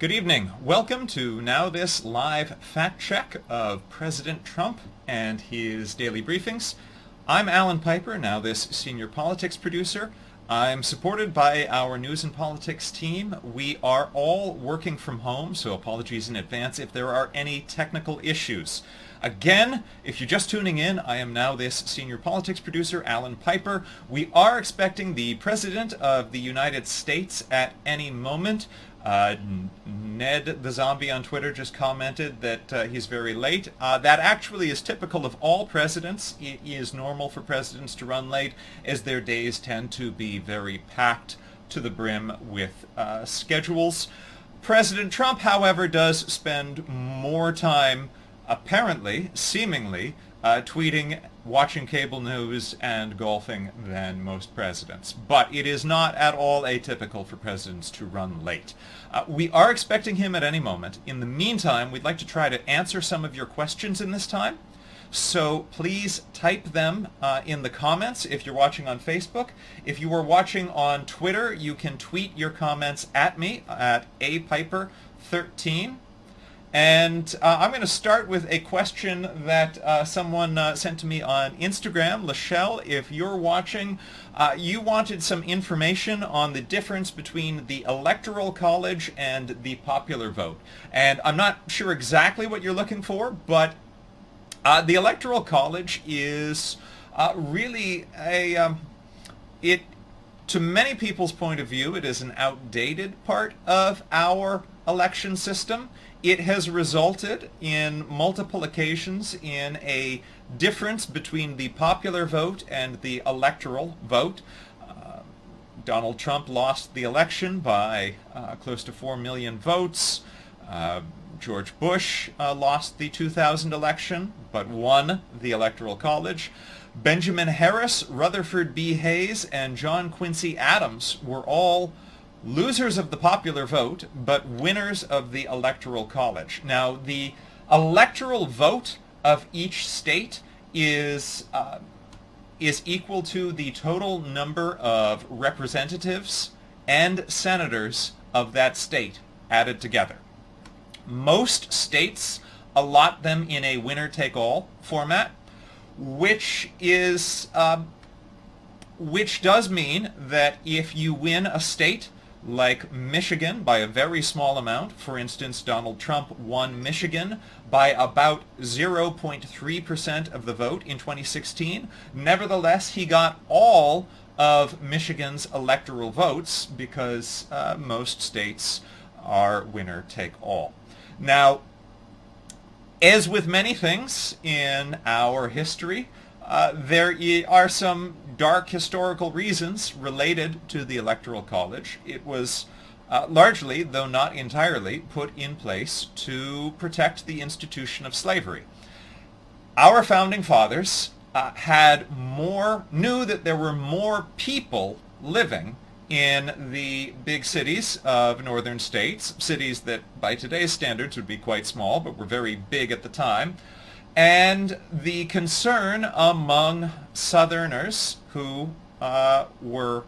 Good evening. Welcome to NowThis live fact check of President Trump and his daily briefings. I'm Alan Piper, NowThis senior politics producer. I'm supported by our news and politics team. We are all working from home, so apologies in advance if there are any technical issues. Again, if you're just tuning in, I am NowThis senior politics producer, Alan Piper. We are expecting the President of the United States at any moment. Ned the Zombie on Twitter just commented that he's very late. That actually is typical of all presidents. It is normal for presidents to run late, as their days tend to be very packed to the brim with schedules. President Trump, however, does spend more time, apparently, seemingly, tweeting, watching cable news, and golfing than most presidents. But it is not at all atypical for presidents to run late. We are expecting him at any moment. In the meantime, we'd like to try to answer some of your questions in this time. So please type them in the comments if you're watching on Facebook. If you are watching on Twitter, you can tweet your comments at me at apiper13. And I'm going to start with a question that someone sent to me on Instagram. Lachelle, if you're watching, you wanted some information on the difference between the Electoral College and the popular vote. And I'm not sure exactly what you're looking for, but the Electoral College is really to many people's point of view, it is an outdated part of our election system. It has resulted in multiple occasions in a difference between the popular vote and the electoral vote. Donald Trump lost the election by close to 4 million votes. George Bush lost the 2000 election, but won the Electoral College. Benjamin Harris, Rutherford B. Hayes, and John Quincy Adams were all losers of the popular vote, but winners of the Electoral College. Now, the electoral vote of each state is equal to the total number of representatives and senators of that state added together. Most states allot them in a winner-take-all format, which does mean that if you win a state like Michigan by a very small amount, for instance, Donald Trump won Michigan by about 0.3% of the vote in 2016. Nevertheless, he got all of Michigan's electoral votes because most states are winner-take-all. Now, as with many things in our history, there are some dark historical reasons related to the Electoral College. It was largely, though not entirely, put in place to protect the institution of slavery. Our founding fathers knew that there were more people living in the big cities of northern states, cities that by today's standards would be quite small, but were very big at the time. And the concern among Southerners who were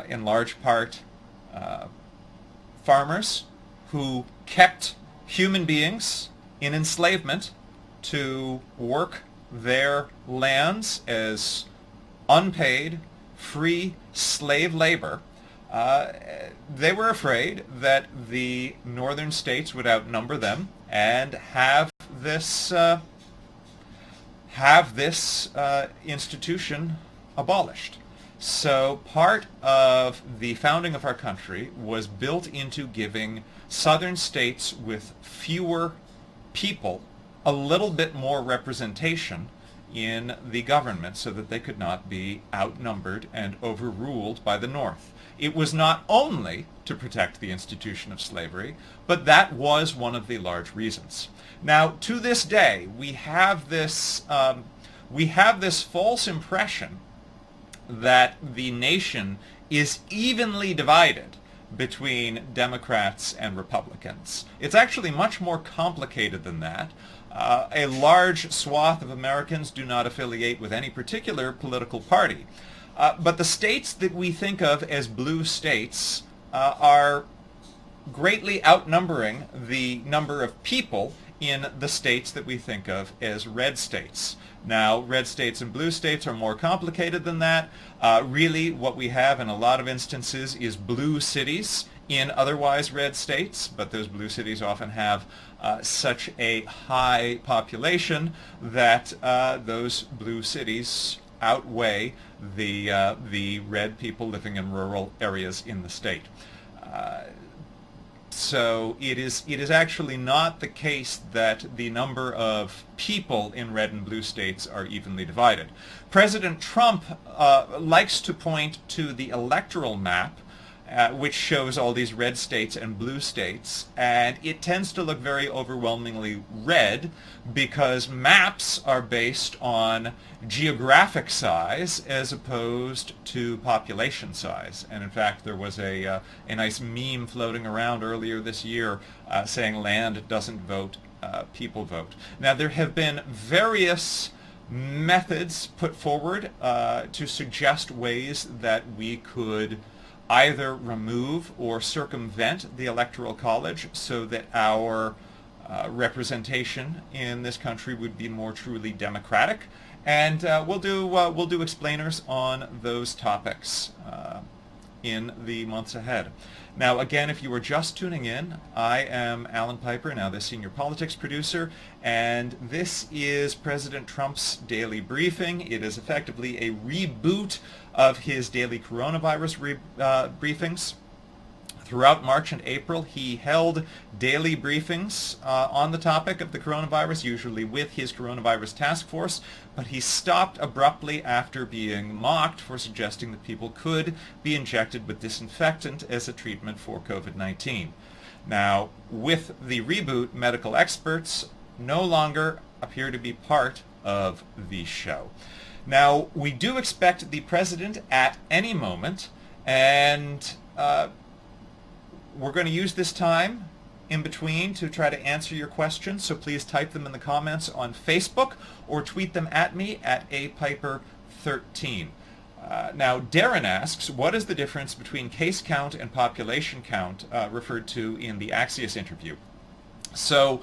in large part farmers who kept human beings in enslavement to work their lands as unpaid, free slave labor. They were afraid that the northern states would outnumber them and have this institution abolished. So part of the founding of our country was built into giving southern states with fewer people a little bit more representation in the government so that they could not be outnumbered and overruled by the North. It was not only to protect the institution of slavery, but that was one of the large reasons. Now, to this day, we have this false impression that the nation is evenly divided between Democrats and Republicans. It's actually much more complicated than that. A large swath of Americans do not affiliate with any particular political party. But the states that we think of as blue states are greatly outnumbering the number of people in the states that we think of as red states. Now, red states and blue states are more complicated than that. Really, what we have in a lot of instances is blue cities in otherwise red states, but those blue cities often have such a high population that those blue cities outweigh the red people living in rural areas in the state. So it is actually not the case that the number of people in red and blue states are evenly divided. President Trump likes to point to the electoral map, which shows all these red states and blue states, and it tends to look very overwhelmingly red because maps are based on geographic size as opposed to population size. And in fact, there was a nice meme floating around earlier this year saying land doesn't vote, people vote. Now, there have been various methods put forward to suggest ways that we could either remove or circumvent the Electoral College so that our representation in this country would be more truly democratic. And we'll do explainers on those topics in the months ahead. Now, again, if you were just tuning in, I am Alan Piper, now the senior politics producer, and this is President Trump's daily briefing. It is effectively a reboot of his daily coronavirus briefings. Throughout March and April, he held daily briefings on the topic of the coronavirus, usually with his coronavirus task force, but he stopped abruptly after being mocked for suggesting that people could be injected with disinfectant as a treatment for COVID-19. Now, with the reboot, medical experts no longer appear to be part of the show. Now, we do expect the president at any moment, and we're going to use this time in between to try to answer your questions, so please type them in the comments on Facebook or tweet them at me at apiper13. Now, Darren asks, what is the difference between case count and population count referred to in the Axios interview? So,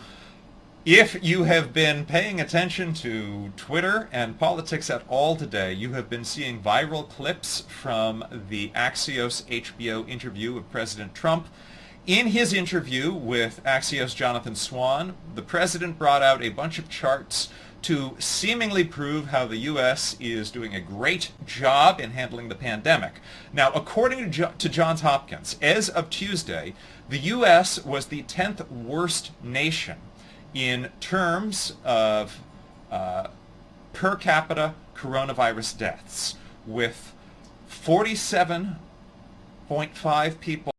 if you have been paying attention to Twitter and politics at all today, you have been seeing viral clips from the Axios HBO interview of President Trump. In his interview with Axios' Jonathan Swan, the president brought out a bunch of charts to seemingly prove how the U.S. is doing a great job in handling the pandemic. Now, according to Johns Hopkins, as of Tuesday, the U.S. was the 10th worst nation in terms of per capita coronavirus deaths, with 47.5 people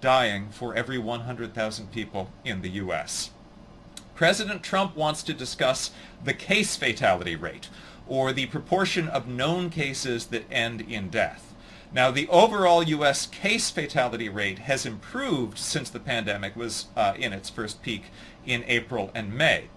dying for every 100,000 people in the U.S. President Trump wants to discuss the case fatality rate, or the proportion of known cases that end in death. Now, the overall U.S. case fatality rate has improved since the pandemic was in its first peak in April and May.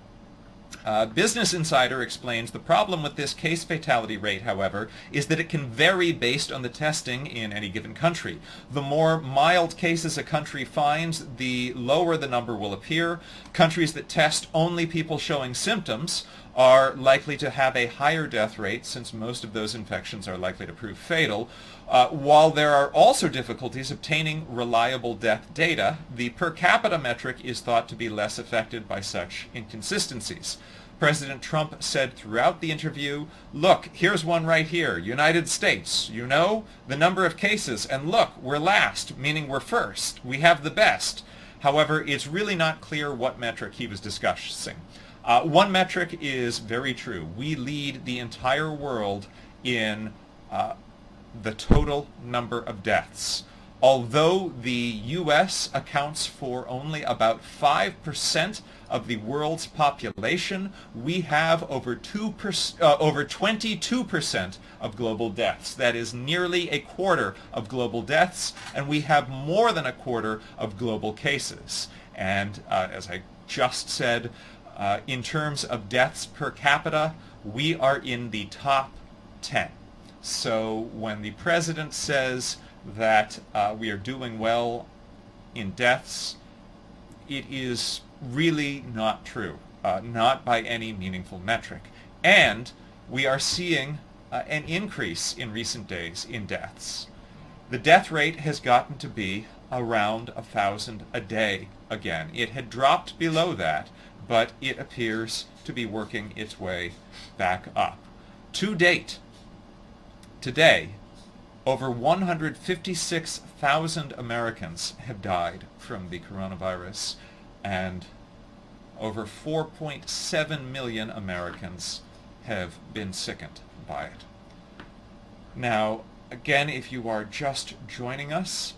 Business Insider explains the problem with this case fatality rate, however, is that it can vary based on the testing in any given country. The more mild cases a country finds, the lower the number will appear. Countries that test only people showing symptoms are likely to have a higher death rate, since most of those infections are likely to prove fatal. While there are also difficulties obtaining reliable death data, the per capita metric is thought to be less affected by such inconsistencies. President Trump said throughout the interview, look, here's one right here, United States, you know, the number of cases, and look, we're last, meaning we're first, we have the best. However, it's really not clear what metric he was discussing. One metric is very true. We lead the entire world in the total number of deaths. Although the U.S. accounts for only about 5% of the world's population, we have over 22% of global deaths. That is nearly a quarter of global deaths, and we have more than a quarter of global cases. And as I just said, in terms of deaths per capita, we are in the top 10. So when the president says that we are doing well in deaths, it is really not true, not by any meaningful metric. And we are seeing an increase in recent days in deaths. The death rate has gotten to be around 1,000 a day again. It had dropped below that, but it appears to be working its way back up. To date, today, over 156,000 Americans have died from the coronavirus, and over 4.7 million Americans have been sickened by it. Now, again, if you are just joining us,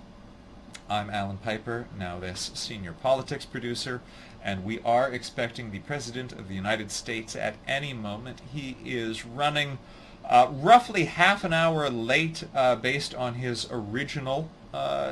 I'm Alan Piper, NowThis senior politics producer, and we are expecting the President of the United States at any moment. He is running roughly half an hour late based on his original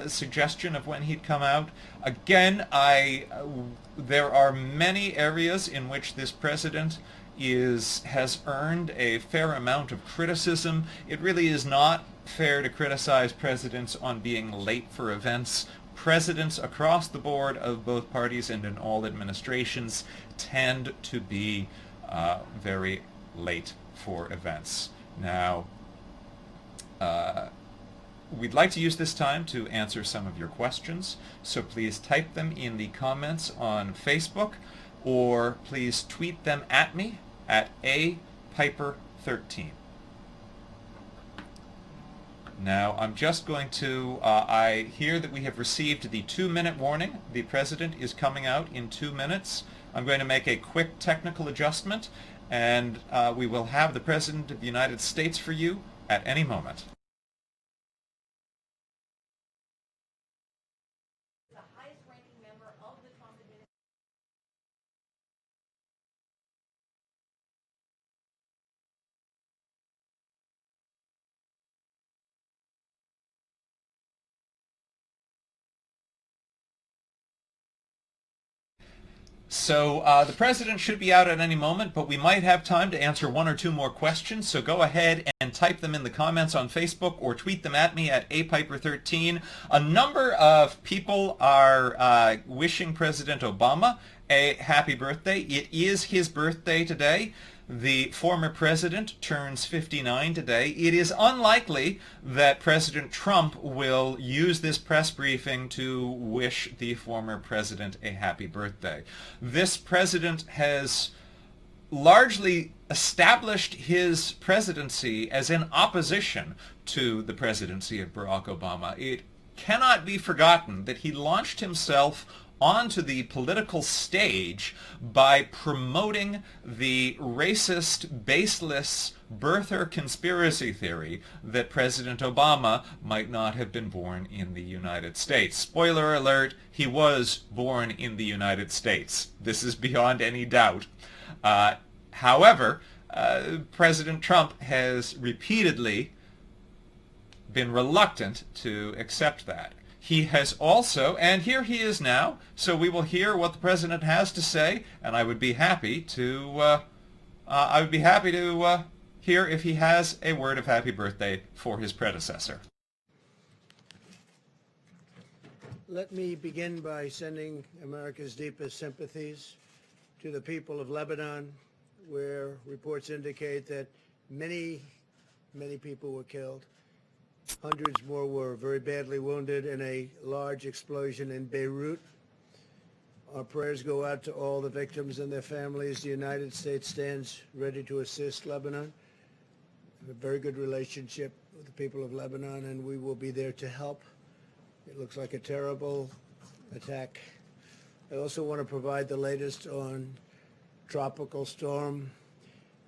suggestion of when he'd come out. Again, there are many areas in which this president has earned a fair amount of criticism. It really is not fair to criticize presidents on being late for events. Presidents across the board of both parties and in all administrations tend to be very late for events. Now, we'd like to use this time to answer some of your questions, so please type them in the comments on Facebook, or please tweet them at me at apiper13. Now, I'm just going to, I hear that we have received the 2-minute warning. The President is coming out in 2 minutes. I'm going to make a quick technical adjustment, and we will have the President of the United States for you at any moment. So the President should be out at any moment, but we might have time to answer 1 or 2 more questions, so go ahead and type them in the comments on Facebook or tweet them at me at apiper13. A number of people are wishing President Obama a happy birthday. It is his birthday today. The former president turns 59 today. It is unlikely that President Trump will use this press briefing to wish the former president a happy birthday. This president has largely established his presidency as in opposition to the presidency of Barack Obama. It cannot be forgotten that he launched himself onto the political stage by promoting the racist, baseless birther conspiracy theory that President Obama might not have been born in the United States. Spoiler alert, he was born in the United States. This is beyond any doubt. However, President Trump has repeatedly been reluctant to accept that. He has also, and here he is now, so we will hear what the president has to say, and I would be happy to hear if he has a word of happy birthday for his predecessor. Let me begin by sending America's deepest sympathies to the people of Lebanon, where reports indicate that many people were killed. Hundreds more were very badly wounded in a large explosion in Beirut. Our prayers go out to all the victims and their families. The United States stands ready to assist Lebanon. We have a very good relationship with the people of Lebanon, and we will be there to help. It looks like a terrible attack. I also want to provide the latest on Tropical Storm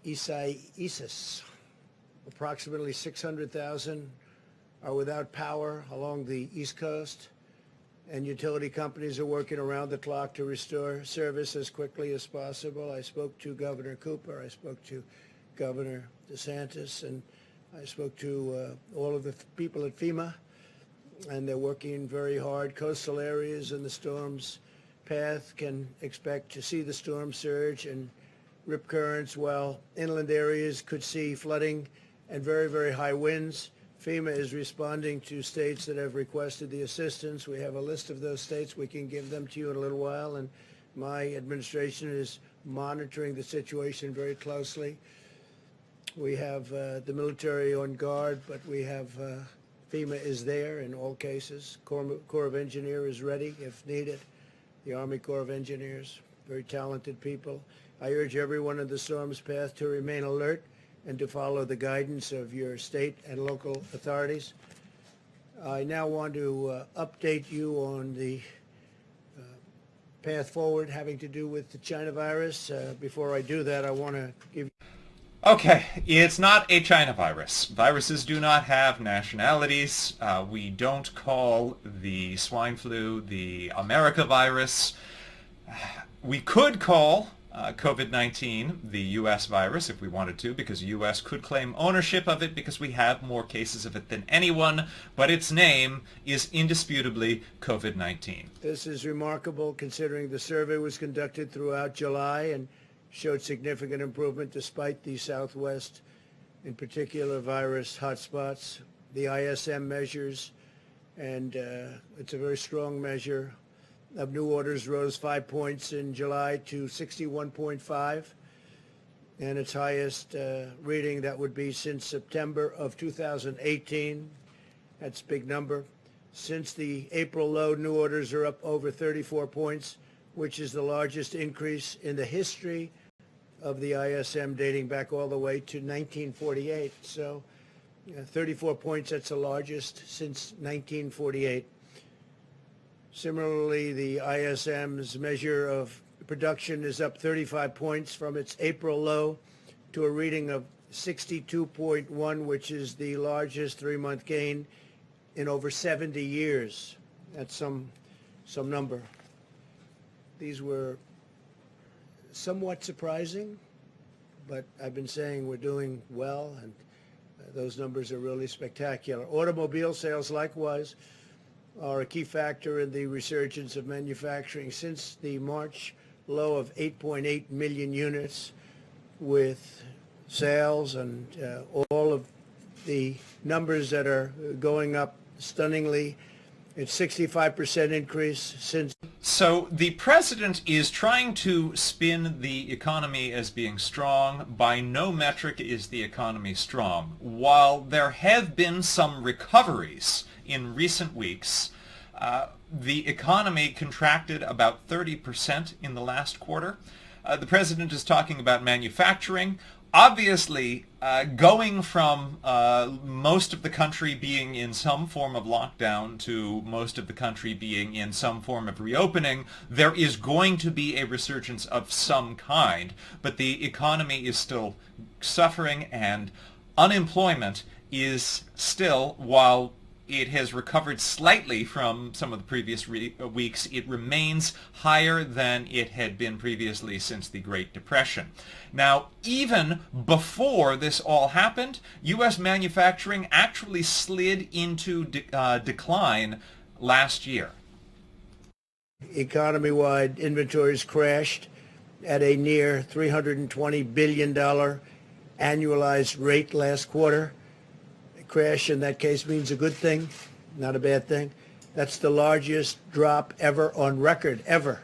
Isaias. Approximately 600,000 are without power along the East Coast, and utility companies are working around the clock to restore service as quickly as possible. I spoke to Governor Cooper, I spoke to Governor DeSantis, and I spoke to all of the people at FEMA, and they're working very hard. Coastal areas in the storm's path can expect to see the storm surge and rip currents, while inland areas could see flooding and very high winds. FEMA is responding to states that have requested the assistance. We have a list of those states. We can give them to you in a little while. And my administration is monitoring the situation very closely. We have the military on guard, but we have FEMA is there in all cases. Corps of Engineers is ready if needed. The Army Corps of Engineers, very talented people. I urge everyone in the storm's path to remain alert and to follow the guidance of your state and local authorities. I now want to update you on the path forward having to do with the China virus. Before I do that, I want to give you... Okay, it's not a China virus. Viruses do not have nationalities. We don't call the swine flu the America virus. We could call COVID-19 the U.S. virus if we wanted to, because the U.S. could claim ownership of it because we have more cases of it than anyone, but its name is indisputably COVID-19. This is remarkable considering the survey was conducted throughout July and showed significant improvement despite the Southwest, in particular, virus hotspots. The ISM measures, and it's a very strong measure, of new orders rose 5 points in July to 61.5, and its highest reading that would be since September of 2018. That's a big number. Since the April low, new orders are up over 34 points, which is the largest increase in the history of the ISM dating back all the way to 1948. So 34 points, that's the largest since 1948. Similarly, the ISM's measure of production is up 35 points from its April low to a reading of 62.1, which is the largest three-month gain in over 70 years. That's some number. These were somewhat surprising, but I've been saying we're doing well, and those numbers are really spectacular. Automobile sales, likewise, are a key factor in the resurgence of manufacturing since the March low of 8.8 million units, with sales and all of the numbers that are going up stunningly. It's 65% increase since. So the president is trying to spin the economy as being strong. By no metric is the economy strong. While there have been some recoveries in recent weeks, the economy contracted about 30% in the last quarter. The president is talking about manufacturing. Obviously, going from most of the country being in some form of lockdown to most of the country being in some form of reopening, there is going to be a resurgence of some kind, but the economy is still suffering, and unemployment is still, while it has recovered slightly from some of the previous weeks, it remains higher than it had been previously since the Great Depression. Now, even before this all happened, U.S. manufacturing actually slid into decline last year. Economy-wide inventories crashed at a near $320 billion annualized rate last quarter. Crash in that case means a good thing, not a bad thing. That's the largest drop ever on record, ever.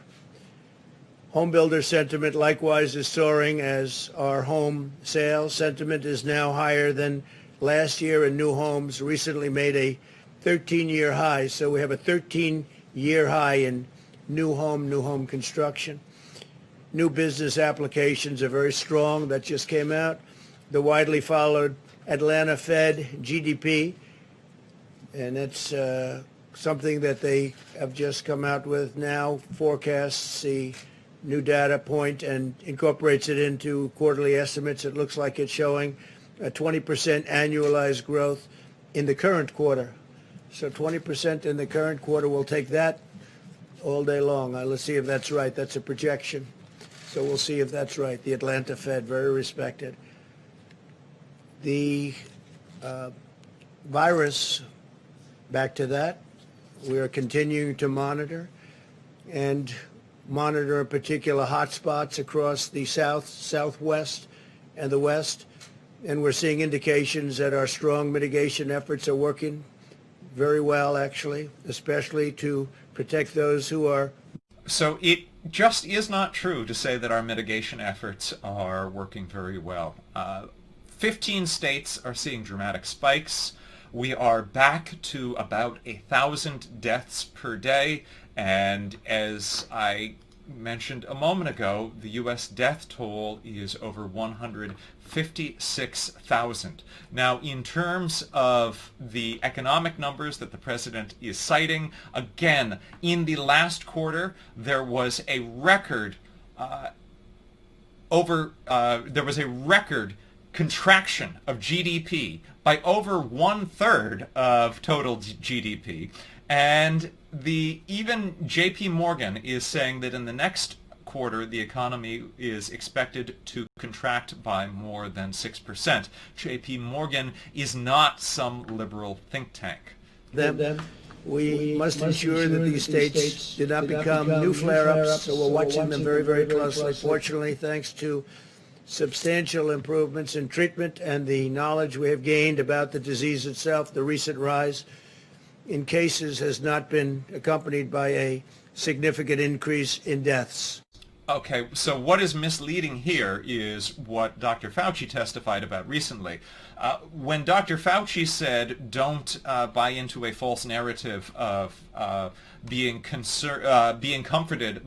Home builder sentiment likewise is soaring, as our home sales sentiment is now higher than last year, and new homes recently made a 13-year high. So we have a 13-year high in new home construction. New business applications are very strong. That just came out. The widely followed Atlanta Fed GDP, and it's something that they have just come out with now, forecasts the new data point and incorporates it into quarterly estimates. It looks like it's showing a 20% annualized growth in the current quarter. So 20% in the current quarter, we'll take that all day long. Let's see if that's right. That's a projection. So we'll see if that's right. The Atlanta Fed, very respected. The virus, back to that, we are continuing to monitor in particular hotspots across the south, southwest, and the west. and we're seeing indications that our strong mitigation efforts are working very well, actually, especially to protect those who are. So it just is not true to say that our mitigation efforts are working very well. 15 states are seeing dramatic spikes. We are back to about 1,000 deaths per day, and as I mentioned a moment ago, the U.S. death toll is over 156,000. Now, in terms of the economic numbers that the president is citing, again, in the last quarter, there was a record contraction of GDP by over 1/3 of total GDP. And even J.P. Morgan is saying that in the next quarter, the economy is expected to contract by more than 6%. J.P. Morgan is not some liberal think tank. We must ensure that these states do not become new flare-ups, so we're watching them very, very closely. Fortunately, thanks to substantial improvements in treatment and the knowledge we have gained about the disease itself, the recent rise in cases has not been accompanied by a significant increase in deaths. Okay, so what is misleading here is what Dr. Fauci testified about recently. When Dr. Fauci said, don't buy into a false narrative of being comforted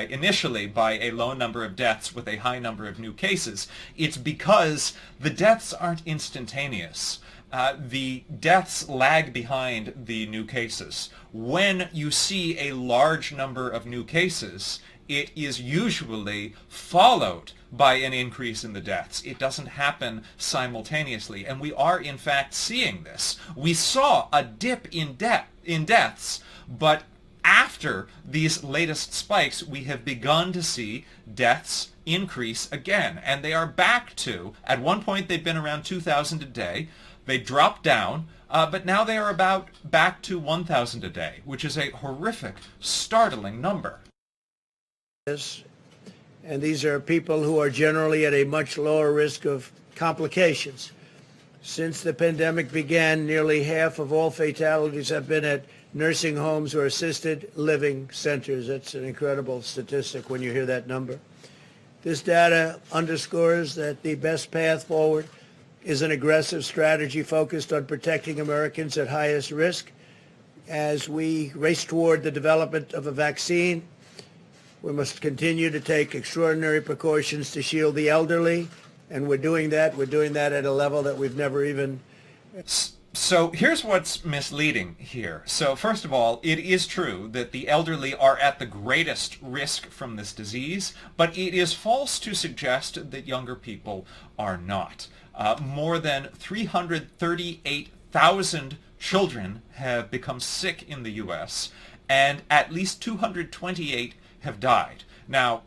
initially by a low number of deaths with a high number of new cases, it's because the deaths aren't instantaneous. The deaths lag behind the new cases. When you see a large number of new cases, it is usually followed by an increase in the deaths. It doesn't happen simultaneously, and we are in fact seeing this. We saw a dip in deaths, but after these latest spikes, we have begun to see deaths increase again, and they are back to, at one point they'd been around 2,000 a day, they dropped down, but now they are about back to 1,000 a day, which is a horrific, startling number. And these are people who are generally at a much lower risk of complications. Since the pandemic began, nearly half of all fatalities have been at nursing homes or assisted living centers. That's an incredible statistic when you hear that number. This data underscores that the best path forward is an aggressive strategy focused on protecting Americans at highest risk. As we race toward the development of a vaccine, we must continue to take extraordinary precautions to shield the elderly, and we're doing that. We're doing that at a level that we've never even. So here's what's misleading here. So first of all, it is true that the elderly are at the greatest risk from this disease, but it is false to suggest that younger people are not. More than 338,000 children have become sick in the U.S., and at least 228 have died. Now,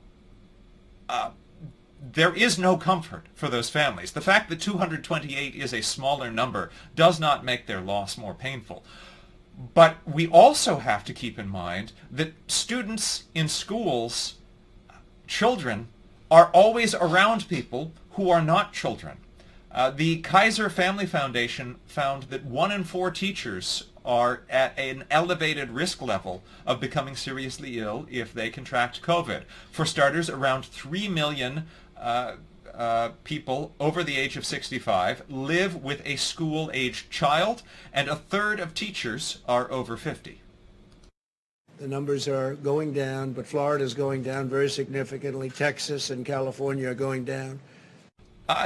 there is no comfort for those families. The fact that 228 is a smaller number does not make their loss more painful. But we also have to keep in mind that students in schools, children, are always around people who are not children. The Kaiser Family Foundation found that 1 in 4 teachers are at an elevated risk level of becoming seriously ill if they contract COVID. For starters, around 3 million people over the age of 65 live with a school-aged child, and 1/3 of teachers are over 50. The numbers are going down, but Florida is going down very significantly. Texas and California are going down.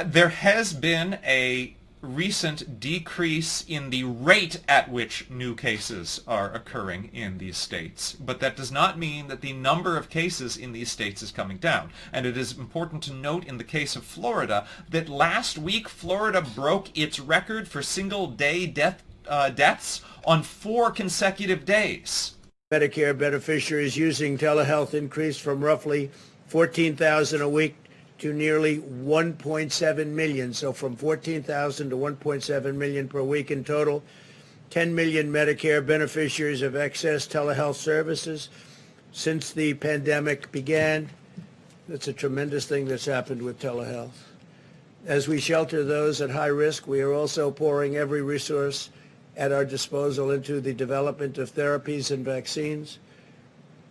There has been a recent decrease in the rate at which new cases are occurring in these states, but that does not mean that the number of cases in these states is coming down. And it is important to note in the case of Florida that last week Florida broke its record for single-day deaths on 4 consecutive days. Medicare beneficiaries using telehealth increased from roughly 14,000 a week to nearly 1.7 million. So from 14,000 to 1.7 million per week in total. 10 million Medicare beneficiaries have accessed telehealth services since the pandemic began. That's a tremendous thing that's happened with telehealth. As we shelter those at high risk, we are also pouring every resource at our disposal into the development of therapies and vaccines.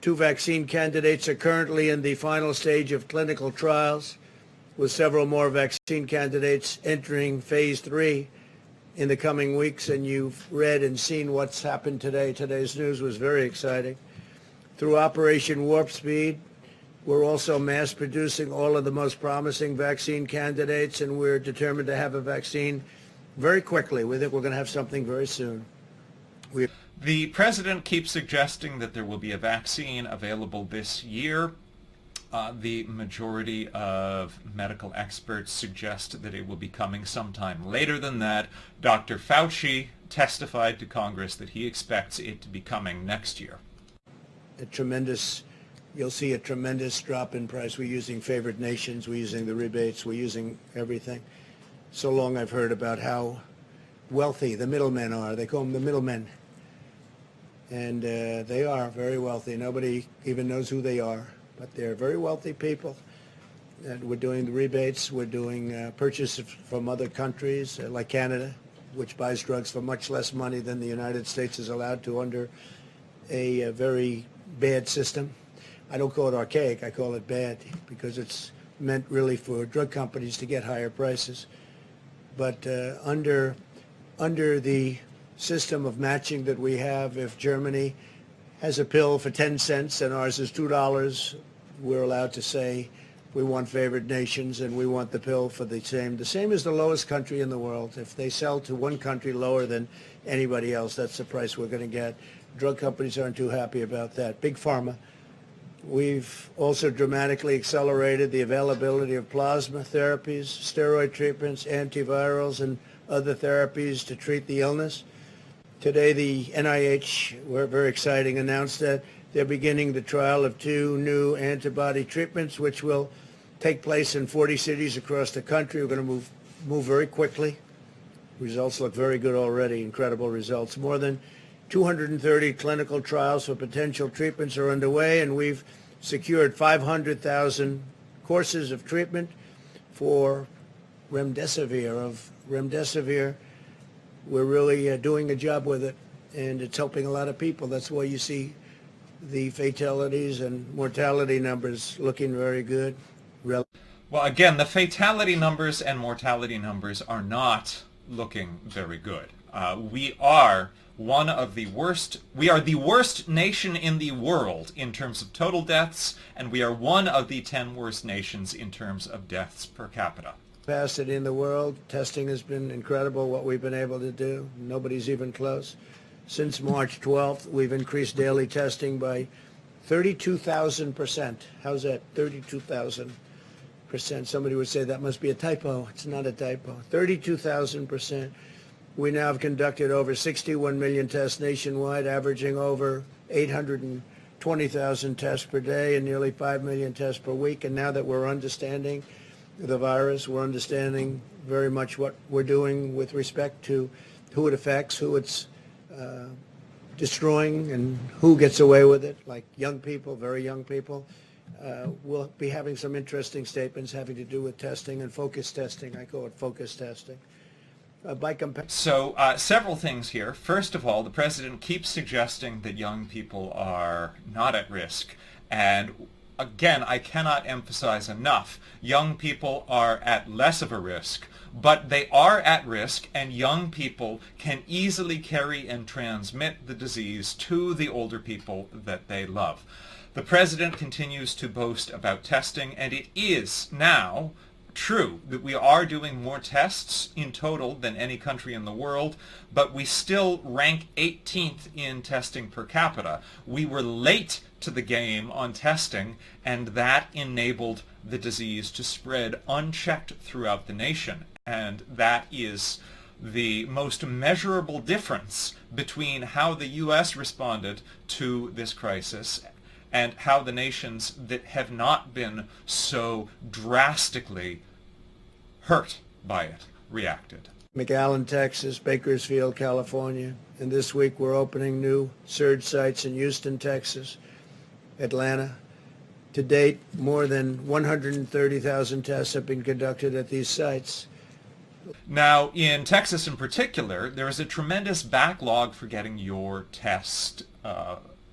2 vaccine candidates are currently in the final stage of clinical trials, with several more vaccine candidates entering phase 3 in the coming weeks. And you've read and seen what's happened today. Today's news was very exciting. Through Operation Warp Speed, we're also mass producing all of the most promising vaccine candidates, and we're determined to have a vaccine very quickly. We think we're going to have something very soon. The president keeps suggesting that there will be a vaccine available this year. The majority of medical experts suggest that it will be coming sometime later than that. Dr. Fauci testified to Congress that he expects it to be coming next year. You'll see a tremendous drop in price. We're using favored nations. We're using the rebates. We're using everything. So long I've heard about how wealthy the middlemen are. They call them the middlemen. And they are very wealthy. Nobody even knows who they are, but they're very wealthy people. And we're doing the rebates. We're doing purchases from other countries like Canada, which buys drugs for much less money than the United States is allowed to under a very bad system. I don't call it archaic. I call it bad because it's meant really for drug companies to get higher prices. But under the system of matching that we have, if Germany has a pill for 10 cents and ours is $2, we're allowed to say we want favored nations and we want the pill for the same. The same as the lowest country in the world. If they sell to one country lower than anybody else, that's the price we're going to get. Drug companies aren't too happy about that. Big Pharma. We've also dramatically accelerated the availability of plasma therapies, steroid treatments, antivirals, and other therapies to treat the illness. Today, the NIH, we're very exciting, announced that they're beginning the trial of 2 new antibody treatments, which will take place in 40 cities across the country. We're going to move very quickly. Results look very good already, incredible results. More than 230 clinical trials for potential treatments are underway, and we've secured 500,000 courses of treatment for remdesivir. We're really doing a job with it, and it's helping a lot of people. That's why you see the fatalities and mortality numbers looking very good. Well, again, the fatality numbers and mortality numbers are not looking very good. We are the worst nation in the world in terms of total deaths, and we are one of the 10 worst nations in terms of deaths per capita. Capacity in the world, testing has been incredible, what we've been able to do. Nobody's even close. Since March 12th, we've increased daily testing by 32,000%. How's that? 32,000%. Somebody would say that must be a typo. It's not a typo. 32,000%. We now have conducted over 61 million tests nationwide, averaging over 820,000 tests per day and nearly 5 million tests per week. And now that we're understanding the virus, we're understanding very much what we're doing with respect to who it affects, who it's destroying, and who gets away with it, like young people, very young people. We'll be having some interesting statements having to do with testing and focus testing. I call it focus testing. So several things here. First of all, the president keeps suggesting that young people are not at risk. And again, I cannot emphasize enough, young people are at less of a risk, but they are at risk, and young people can easily carry and transmit the disease to the older people that they love. The president continues to boast about testing, and it is now true that we are doing more tests in total than any country in the world, but we still rank 18th in testing per capita. We were late to the game on testing, and that enabled the disease to spread unchecked throughout the nation. And that is the most measurable difference between how the U.S. responded to this crisis and how the nations that have not been so drastically hurt by it reacted. McAllen, Texas, Bakersfield, California, and this week we're opening new surge sites in Houston, Texas, Atlanta, To date, more than 130,000 tests have been conducted at these sites. Now, in Texas in particular, there is a tremendous backlog for getting your test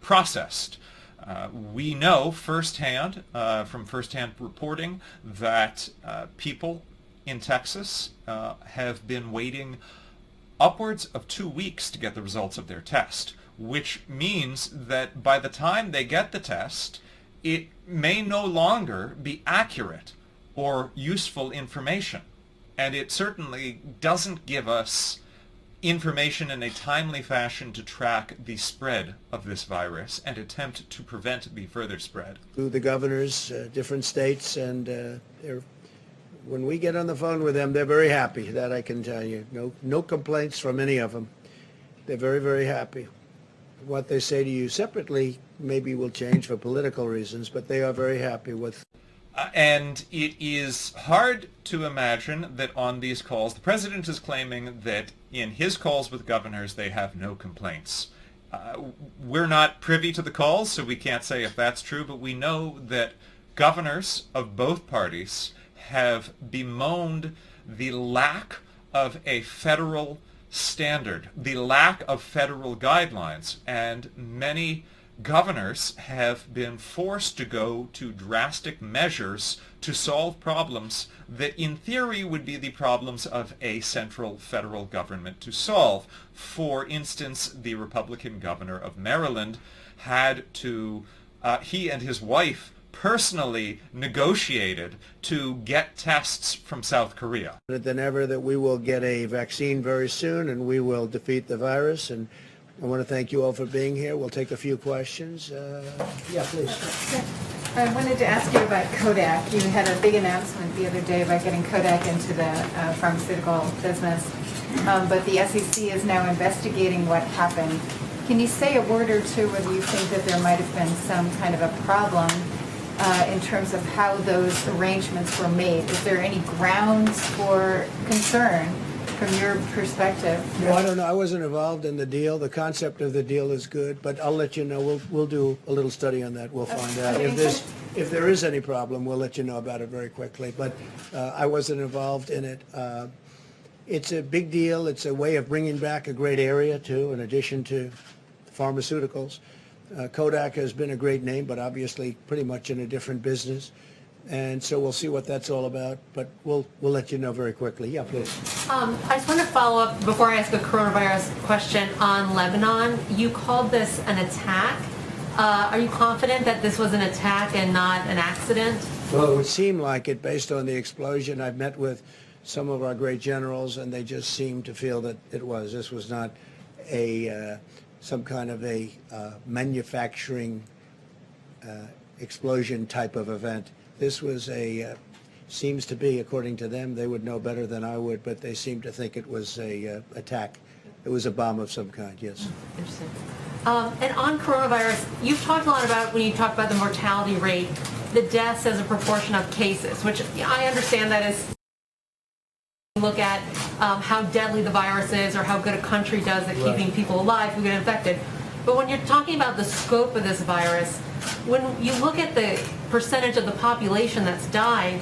processed. We know firsthand, from firsthand reporting, that people in Texas have been waiting upwards of 2 weeks to get the results of their test, which means that by the time they get the test, it may no longer be accurate or useful information. And it certainly doesn't give us information in a timely fashion to track the spread of this virus and attempt to prevent the further spread. The governors, different states, and when we get on the phone with them, they're very happy, that I can tell you. No complaints from any of them. They're very, very happy. What they say to you separately maybe will change for political reasons, but they are very happy with. And it is hard to imagine that on these calls, the president is claiming that in his calls with governors, they have no complaints. We're not privy to the calls, so we can't say if that's true, but we know that governors of both parties have bemoaned the lack of a federal standard, the lack of federal guidelines, and many governors have been forced to go to drastic measures to solve problems that in theory would be the problems of a central federal government to solve. For instance, the Republican governor of Maryland had to, he and his wife personally negotiated to get tests from South Korea. Than ever that we will get a vaccine very soon and we will defeat the virus. And I want to thank you all for being here. We'll take a few questions. Yeah, please. I wanted to ask you about Kodak. You had a big announcement the other day about getting Kodak into the pharmaceutical business, but the SEC is now investigating what happened. Can you say a word or two whether you think that there might have been some kind of a problem in terms of how those arrangements were made? Is there any grounds for concern from your perspective? Well, I don't know. I wasn't involved in the deal. The concept of the deal is good, but I'll let you know. We'll do a little study on that. We'll find out. If there is any problem, we'll let you know about it very quickly. But I wasn't involved in it. It's a big deal. It's a way of bringing back a great area, too, in addition to pharmaceuticals. Kodak has been a great name, but obviously pretty much in a different business. And so we'll see what that's all about, but we'll let you know very quickly. Yeah, please. I just want to follow up before I ask a coronavirus question on Lebanon. You called this an attack. Are you confident that this was an attack and not an accident? Well, it would seem like it based on the explosion. I've met with some of our great generals, and they just seem to feel that it was. This was not some kind of a manufacturing explosion type of event. This was seems to be, according to them, they would know better than I would, but they seem to think it was a attack. It was a bomb of some kind, yes. Interesting. And on coronavirus, you've talked a lot about, when you talk about the mortality rate, the deaths as a proportion of cases, which I understand that is look at how deadly the virus is or how good a country does at keeping people alive who get infected. But when you're talking about the scope of this virus, when you look at the percentage of the population that's died,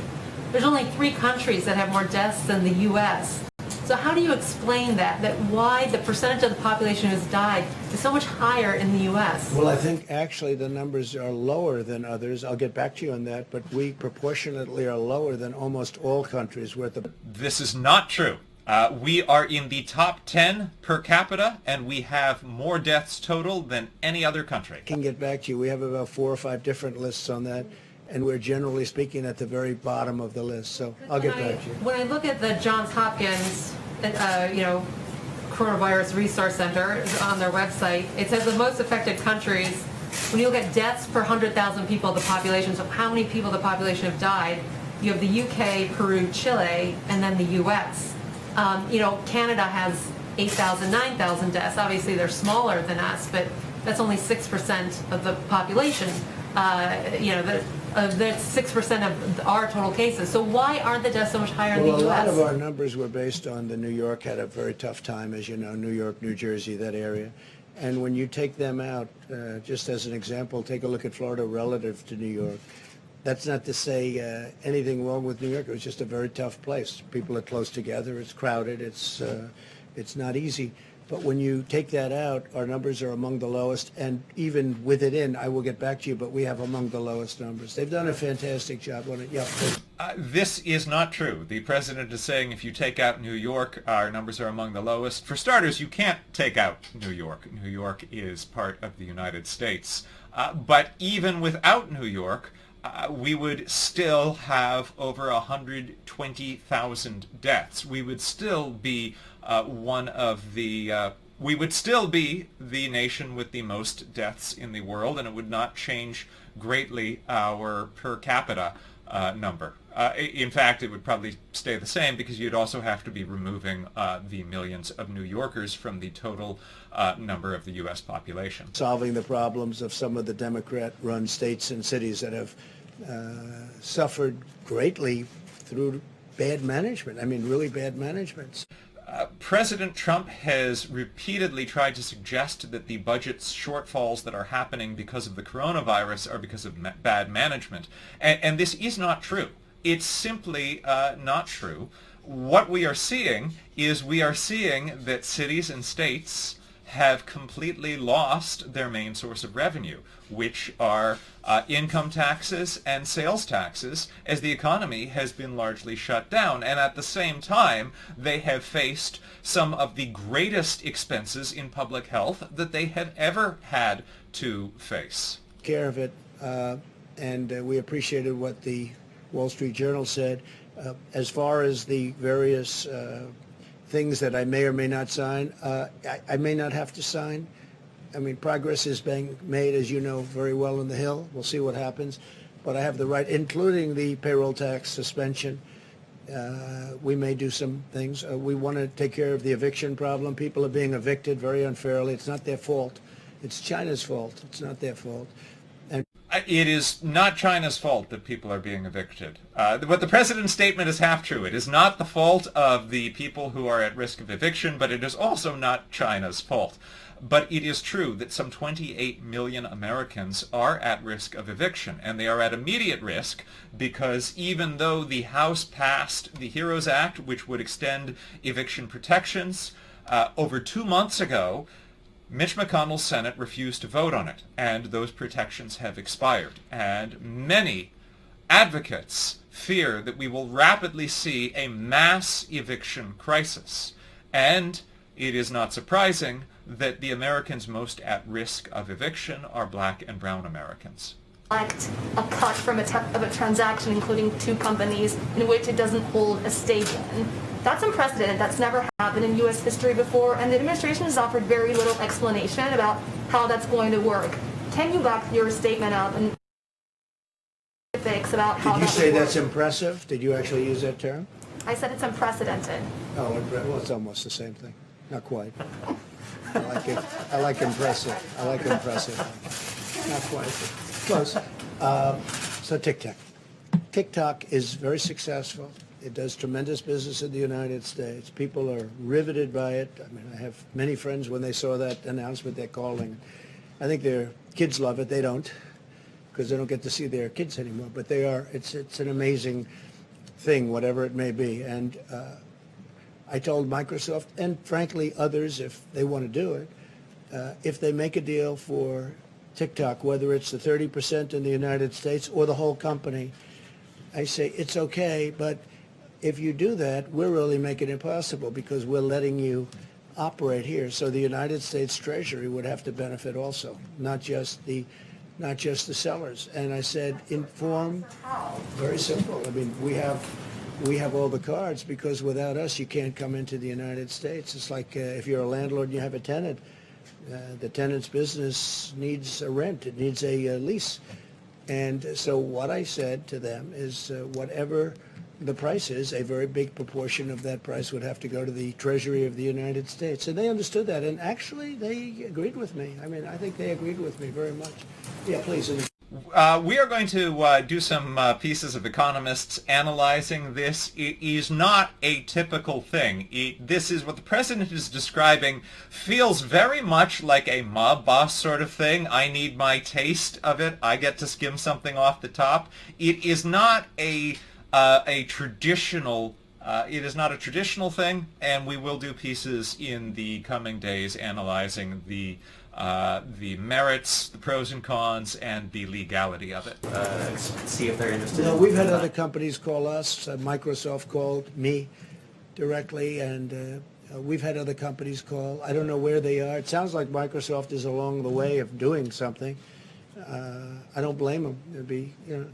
there's only 3 countries that have more deaths than the U.S. So how do you explain that why the percentage of the population who's died is so much higher in the U.S.? Well, I think actually the numbers are lower than others. I'll get back to you on that, but we proportionately are lower than almost all countries. This is not true. We are in the top 10 per capita, and we have more deaths total than any other country. I can get back to you. We have about 4 or 5 different lists on that, and we're generally speaking at the very bottom of the list. So I'll get back to you. When I look at the Johns Hopkins, Coronavirus Resource Center on their website, it says the most affected countries, when you look at deaths per 100,000 people, the population, so how many people the population have died, you have the UK, Peru, Chile, and then the U.S. Canada has 8,000, 9,000 deaths. Obviously, they're smaller than us, but that's only 6% of the population. That's 6% of our total cases. So why aren't the deaths so much higher in the U.S.? A lot of our numbers were based on New York had a very tough time, as you know, New York, New Jersey, that area. And when you take them out, just as an example, take a look at Florida relative to New York. That's not to say anything wrong with New York. It was just a very tough place. People are close together. It's crowded. It's not easy. But when you take that out, our numbers are among the lowest. And even with it in, I will get back to you, but we have among the lowest numbers. They've done a fantastic job on it. Yeah. This is not true. The president is saying if you take out New York, our numbers are among the lowest. For starters, you can't take out New York. New York is part of the United States. But even without New York, we would still have over 120,000 deaths. We would still be we would still be the nation with the most deaths in the world, and it would not change greatly our per capita number. In fact, it would probably stay the same because you'd also have to be removing the millions of New Yorkers from the total number of the U.S. population. Solving the problems of some of the Democrat-run states and cities that have suffered greatly through bad management. I mean, really bad management. President Trump has repeatedly tried to suggest that the budget shortfalls that are happening because of the coronavirus are because of bad management. And this is not true. It's simply not true. What we are seeing is that cities and states have completely lost their main source of revenue, which are income taxes and sales taxes, as the economy has been largely shut down. And at the same time, they have faced some of the greatest expenses in public health that they have ever had to face. Care of it, and we appreciated what the Wall Street Journal said. As far as the various things that I may or may not sign, I may not have to sign. I mean, progress is being made, as you know very well, on the Hill. We'll see what happens. But I have the right, including the payroll tax suspension. We may do some things. We want to take care of the eviction problem. People are being evicted very unfairly. It's not their fault. It's China's fault. It's not their fault. And it is not China's fault that people are being evicted. But the president's statement is half true. It is not the fault of the people who are at risk of eviction, but it is also not China's fault. But it is true that some 28 million Americans are at risk of eviction, and they are at immediate risk because even though the House passed the HEROES Act, which would extend eviction protections, over 2 months ago, Mitch McConnell's Senate refused to vote on it, and those protections have expired. And many advocates fear that we will rapidly see a mass eviction crisis. And it is not surprising that the Americans most at risk of eviction are black and brown Americans. A cut from of a transaction including 2 companies in which it doesn't hold a stake in. That's unprecedented. That's never happened in U.S. history before, and the administration has offered very little explanation about how that's going to work. Can you back your statement up and specifics about how that Did you say work? that's impressive? Did you actually use that term? I said it's unprecedented. Oh, well, it's almost the same thing. Not quite. I like it. I like impressive. I like impressive. Not quite. Close. So TikTok. TikTok is very successful. It does tremendous business in the United States. People are riveted by it. I mean, I have many friends, when they saw that announcement, they're calling. I think their kids love it. They don't, because they don't get to see their kids anymore. But they are. It's an amazing thing, whatever it may be. And I told Microsoft, and frankly others, if they want to do it, if they make a deal for TikTok, whether it's the 30% in the United States or the whole company, I say it's okay, but if you do that, we're really making it possible because we're letting you operate here. So the United States Treasury would have to benefit also, not just the sellers. And I said, inform, very simple. I mean, we have all the cards because without us, you can't come into the United States. It's like if you're a landlord and you have a tenant, the tenant's business needs a rent. It needs a lease. And so what I said to them is whatever the price is, a very big proportion of that price would have to go to the Treasury of the United States. And they understood that. And actually, they agreed with me. I mean, I think they agreed with me very much. Yeah, please. We are going to do some pieces of economists analyzing this. It is not a typical thing. This is what the president is describing feels very much like a mob boss sort of thing. I need my taste of it. I get to skim something off the top. It is not a traditional. It is not a traditional thing, and we will do pieces in the coming days analyzing the merits, the pros and cons, and the legality of it. See if they're interested. No, we've had other companies call us. Microsoft called me directly, and we've had other companies call. I don't know where they are. It sounds like Microsoft is along the way of doing something. I don't blame them.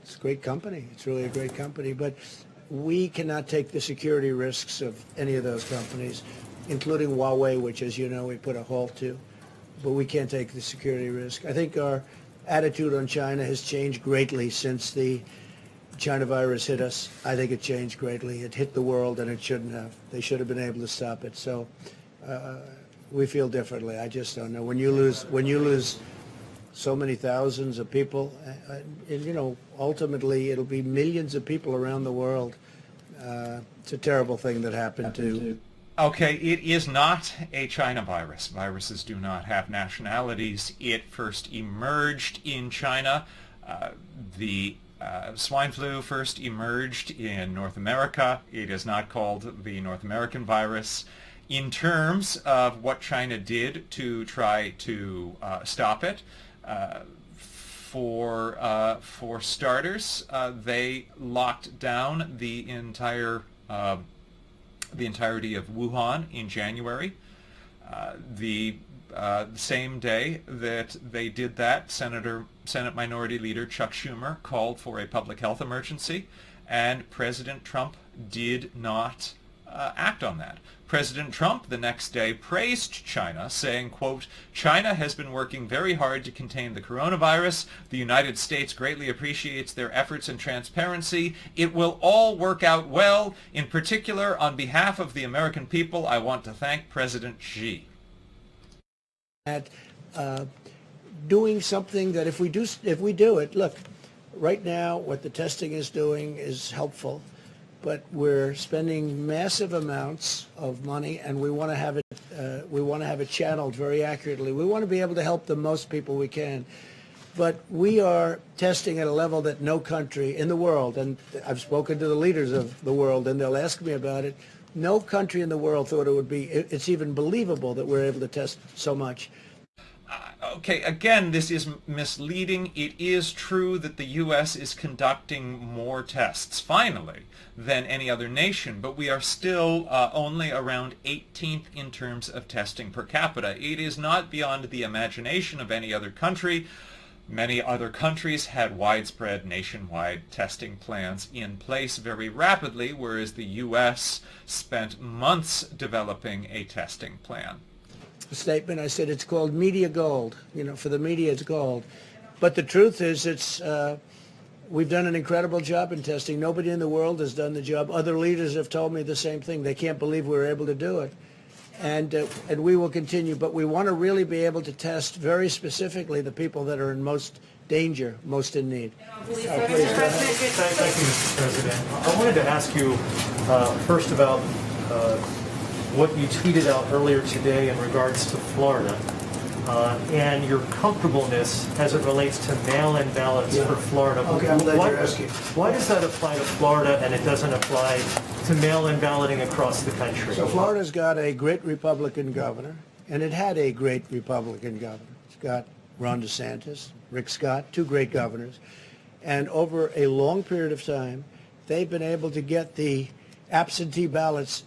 It's a great company. It's really a great company, but we cannot take the security risks of any of those companies, including Huawei, which, as you know, we put a halt to. But we can't take the security risk. I think our attitude on China has changed greatly since the China virus hit us. I think it changed greatly. It hit the world, and it shouldn't have. They should have been able to stop it. So we feel differently. I just don't know. When you lose so many thousands of people, and, ultimately it'll be millions of people around the world. It's a terrible thing that happened to. Okay, it is not a China virus. Viruses do not have nationalities. It first emerged in China. The swine flu first emerged in North America. It is not called the North American virus. In terms of what China did to try to stop it, for starters, they locked down the entirety of Wuhan in January. The same day that they did that, Senate Minority Leader Chuck Schumer called for a public health emergency, and President Trump did not act on that. President Trump the next day praised China, saying, quote, "China has been working very hard to contain the coronavirus. The United States greatly appreciates their efforts and transparency. It will all work out well. In particular, on behalf of the American people, I want to thank President Xi." At doing something that if we do it, look, right now what the testing is doing is helpful. But we're spending massive amounts of money, and we want to have it. We want to have it channeled very accurately. We want to be able to help the most people we can. But we are testing at a level that no country in the world, and I've spoken to the leaders of the world, and they'll ask me about it. No country in the world thought it would be. It's even believable that we're able to test so much. Okay, again, this is misleading. It is true that the U.S. is conducting more tests, finally, than any other nation, but we are still only around 18th in terms of testing per capita. It is not beyond the imagination of any other country. Many other countries had widespread nationwide testing plans in place very rapidly, whereas the U.S. spent months developing a testing plan. Statement. I said it's called media gold. For the media, it's gold. But the truth is, we've done an incredible job in testing. Nobody in the world has done the job. Other leaders have told me the same thing. They can't believe we were able to do it. And we will continue. But we want to really be able to test very specifically the people that are in most danger, most in need. Thank you, Mr. President. I wanted to ask you first about what you tweeted out earlier today in regards to Florida and your comfortableness as it relates to mail-in ballots for Florida. Okay, I'm glad you're asking. Why does that apply to Florida and it doesn't apply to mail-in balloting across the country? So Florida's got a great Republican governor, and it had a great Republican governor. It's got Ron DeSantis, Rick Scott, two great governors. And over a long period of time, they've been able to get the absentee ballots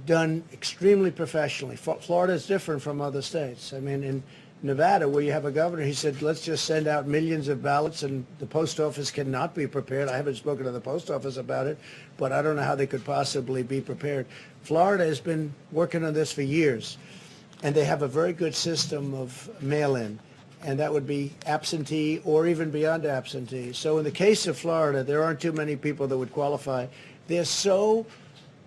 done extremely professionally. Florida is different from other states. I mean, in Nevada, where you have a governor, he said, let's just send out millions of ballots, and the post office cannot be prepared. I haven't spoken to the post office about it, but I don't know how they could possibly be prepared. Florida has been working on this for years, and they have a very good system of mail-in, and that would be absentee or even beyond absentee. So in the case of Florida, there aren't too many people that would qualify. They're so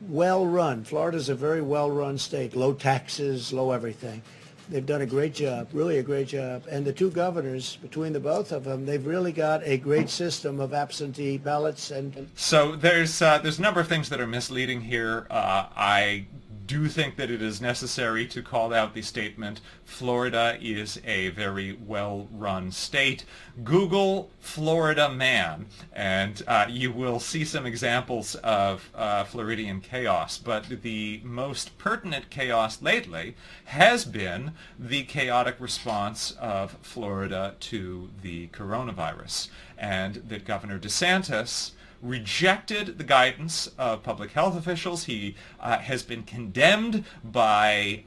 well run. Florida's a very well run state, low taxes, low everything. They've done a great job, really a great job. And the two governors, between the both of them, they've really got a great system of absentee ballots. And So there's a number of things that are misleading here. I do think that it is necessary to call out the statement, Florida is a very well-run state. Google Florida man, and you will see some examples of Floridian chaos. But the most pertinent chaos lately has been the chaotic response of Florida to the coronavirus, and that Governor DeSantis rejected the guidance of public health officials. He has been condemned by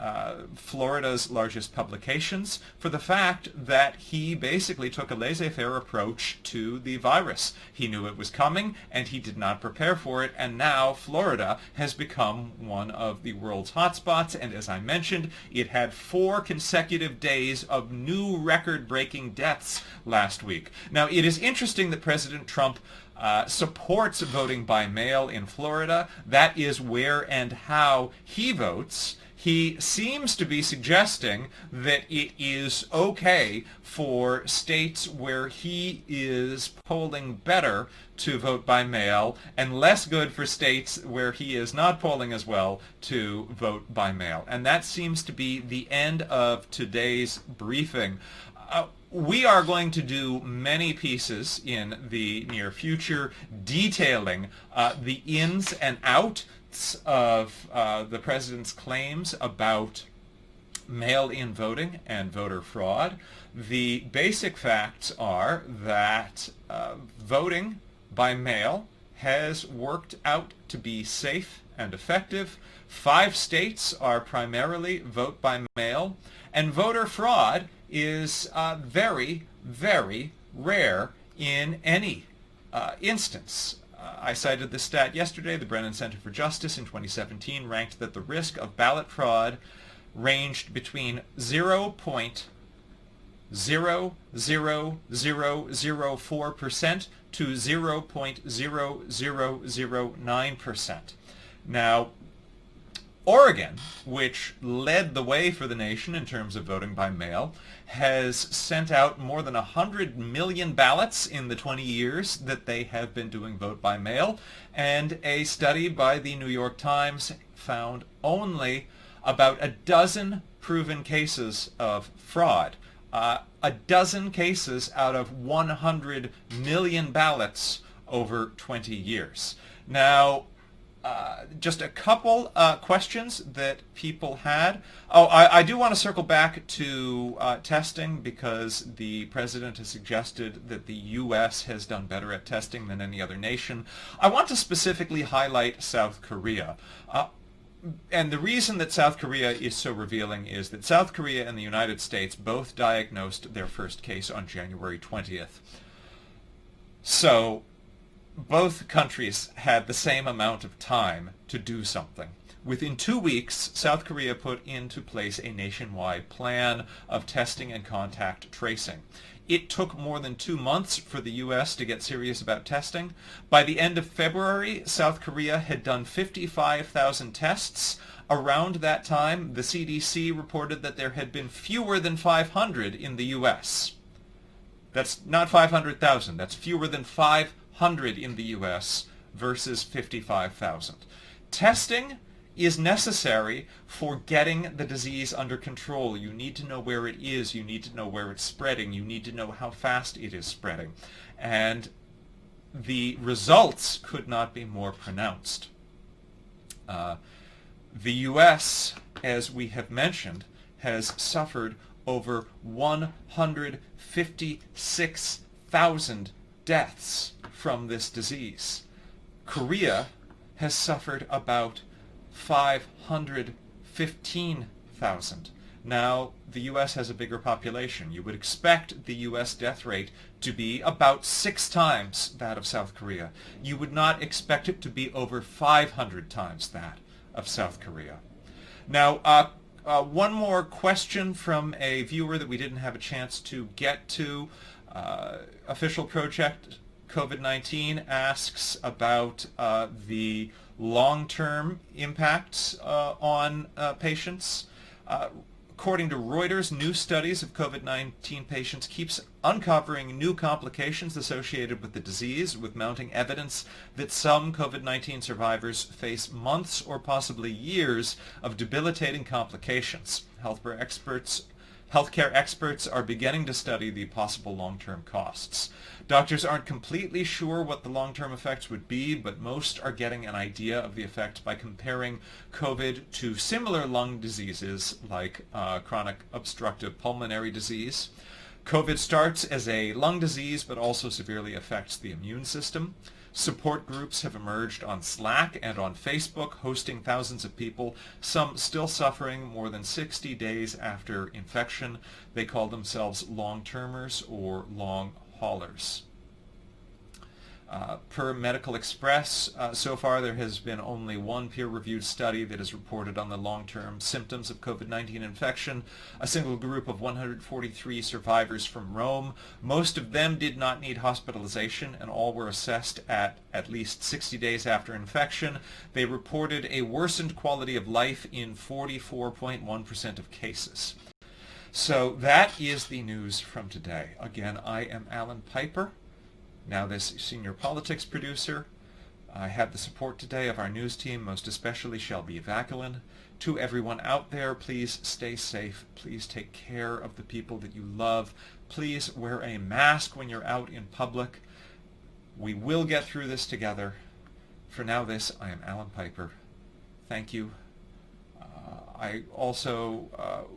Florida's largest publications for the fact that he basically took a laissez-faire approach to the virus. He knew it was coming and he did not prepare for it, and now Florida has become one of the world's hotspots, and as I mentioned, it had 4 consecutive days of new record-breaking deaths last week. Now, it is interesting that President Trump supports voting by mail in Florida. That is where and how he votes. He seems to be suggesting that it is okay for states where he is polling better to vote by mail, and less good for states where he is not polling as well to vote by mail. And that seems to be the end of today's briefing. We are going to do many pieces in the near future detailing the ins and outs of the president's claims about mail-in voting and voter fraud. The basic facts are that voting by mail has worked out to be safe and effective. 5 states are primarily vote by mail, and voter fraud is very, very rare in any instance. I cited this stat yesterday. The Brennan Center for Justice in 2017 ranked that the risk of ballot fraud ranged between 0.00004% to 0.0009%. Now, Oregon, which led the way for the nation in terms of voting by mail, has sent out more than 100 million ballots in the 20 years that they have been doing vote by mail, and a study by the New York Times found only about a dozen proven cases of fraud. A dozen cases out of 100 million ballots over 20 years. Now, just a couple questions that people had. I do want to circle back to testing, because the president has suggested that the U.S. has done better at testing than any other nation. I want to specifically highlight South Korea. And the reason that South Korea is so revealing is that South Korea and the United States both diagnosed their first case on January 20th. So both countries had the same amount of time to do something. Within 2 weeks, South Korea put into place a nationwide plan of testing and contact tracing. It took more than 2 months for the U.S. to get serious about testing. By the end of February, South Korea had done 55,000 tests. Around that time, the CDC reported that there had been fewer than 500 in the U.S. That's not 500,000. That's fewer than 500 in the U.S. versus 55,000. Testing is necessary for getting the disease under control. You need to know where it is. You need to know where it's spreading. You need to know how fast it is spreading. And the results could not be more pronounced. The U.S., as we have mentioned, has suffered over 156,000 deaths from this disease. Korea has suffered about 515,000. Now, the U.S. has a bigger population. You would expect the U.S. death rate to be about 6 times that of South Korea. You would not expect it to be over 500 times that of South Korea. Now, one more question from a viewer that we didn't have a chance to get to. Official Project COVID-19 asks about the long-term impacts on patients. According to Reuters, new studies of COVID-19 patients keeps uncovering new complications associated with the disease, with mounting evidence that some COVID-19 survivors face months or possibly years of debilitating complications. Healthcare experts are beginning to study the possible long-term costs. Doctors aren't completely sure what the long-term effects would be, but most are getting an idea of the effect by comparing COVID to similar lung diseases like chronic obstructive pulmonary disease. COVID starts as a lung disease but also severely affects the immune system. Support groups have emerged on Slack and on Facebook, hosting thousands of people, some still suffering more than 60 days after infection. They call themselves long-termers or long haulers. Per Medical Express, so far there has been only one peer-reviewed study that has reported on the long-term symptoms of COVID-19 infection, a single group of 143 survivors from Rome. Most of them did not need hospitalization, and all were assessed at least 60 days after infection. They reported a worsened quality of life in 44.1% of cases. So that is the news from today. Again, I am Alan Piper, NowThis senior politics producer. I had the support today of our news team, most especially Shelby Vaculin. To everyone out there, please stay safe. Please take care of the people that you love. Please wear a mask when you're out in public. We will get through this together. For NowThis, I am Alan Piper. Thank you. I also...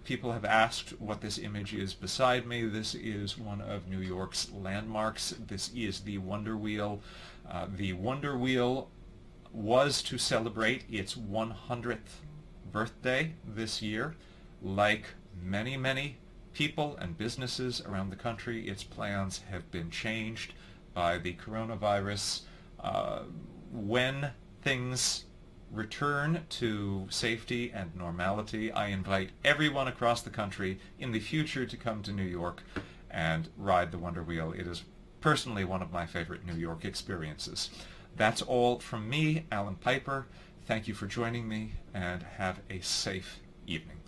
People have asked what this image is beside me. This is one of New York's landmarks. This is the Wonder Wheel. The Wonder Wheel was to celebrate its 100th birthday this year. Like many, many people and businesses around the country, its plans have been changed by the coronavirus. When things return to safety and normality, I invite everyone across the country in the future to come to New York and ride the Wonder Wheel. It is personally one of my favorite New York experiences. That's all from me, Alan Piper. Thank you for joining me, and have a safe evening.